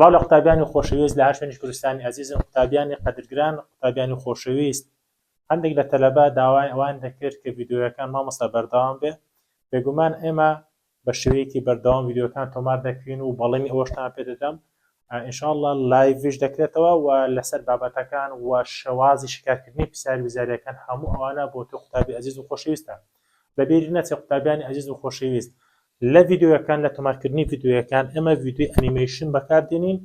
سڵاو لە قوتابیانی خۆشەویست لە هەر شوێنی کوردستانی عەزیزم، قوتابیانی قەدرگران، قوتابیانی خۆشەویست. هەندێک لە تەلەبە داوای ئەوان دەکرد کە ڤیدیۆیەکان مامۆستا بەردەوام بێ. بێگومان ئێمە بە شێوەیەکی بەردەوام ڤیدیۆکان تۆمار دەکەین و بەڵێنی ئەوەشتان پێ دەدەم. ئینشاءڵڵا لایڤیش دەکرێتەوە و لەسەر بابەتەکان و شەوازی شکارکردنی پرسیاری وزاریەکان هەموو ئەوانە بۆ تۆ قوتابی عەزیز و خۆشەویستە. بەبێری نەچێ قوتابیانی عەزیز و خۆشەویست، لە ڤیدیۆیەکان لە تۆمارکردنی ڤیدیۆیەکان ئێمە ڤیدیۆی ئەنیمەیشن بەکاردێنین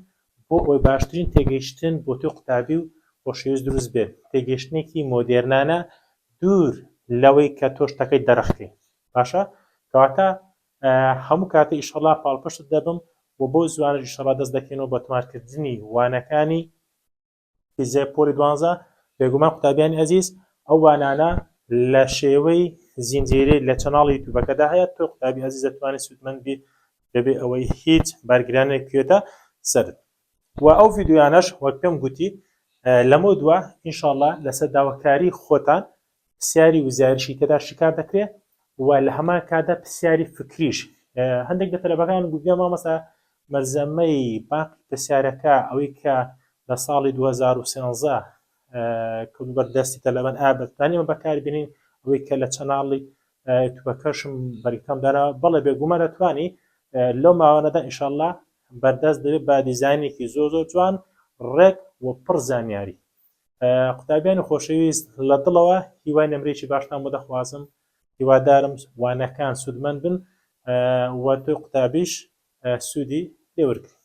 بۆ ئەوەی باشترین تێگەیشتن بۆ تۆ قوتابی و خۆشەویست دروست بێت. تێگەیشتنێکی مۆدێرنانە دوور لەوەی کە تۆ شتەکەی دەرەخکەی. باشە؟ کەواتە هەموو کاتە ئیشەڵا پاڵپشت دەبم و بۆ زوانش ئیشەڵا دەست دەکەینەوە بە تۆمارکردنی وانەکانی فیزیای پۆلی 12. بێگومان قوتابیانی عەزیز، ئەو وانانە لە شێوەی زیندێرەی لە چەناڵی یوتیوبەکەدا هەیە. تۆ قوتابی عەزیز دەتوانێت سوودمەند بیت دەبێ ئەوەی هیچ بارگرانێک کوێتە سەرت. و ئەو ڤیدیۆیانەش وەک پێم گوتی لەمە دووە ئینشاءڵڵا لەسەر داواکاری خۆتان پرسیاری وزاریشی تێدا شکار دەکرێت و لە هەمان کاتدا پرسیاری فکریش. هەندێک لە تەلەبەکان گوتیان مامۆستا مەرزەمەی باقی پرسیارەکە ئەوەی کە لە ساڵی 2013 کەوت بەردەستی تەلەبەن بەتوانین بەکاربێنین ئەوەی کە لە چەناڵی یوتیوبەکەشم بەریکەم دانا. بەڵێ بێگومان دەتوانی لەو ماوانەدا ئینشاءڵڵا بەردەست دەبێت بە دیزاینێکی زۆر جوان ڕێک و پڕ زانیاری. قوتابیانی خۆشەویست، لە دڵەوە هیوای نمرێکی باشتان بۆ دەخوازم. هیوادارم وانەکان سوودمەند بن و تۆی قوتابیش سوودی لێ وەرگری.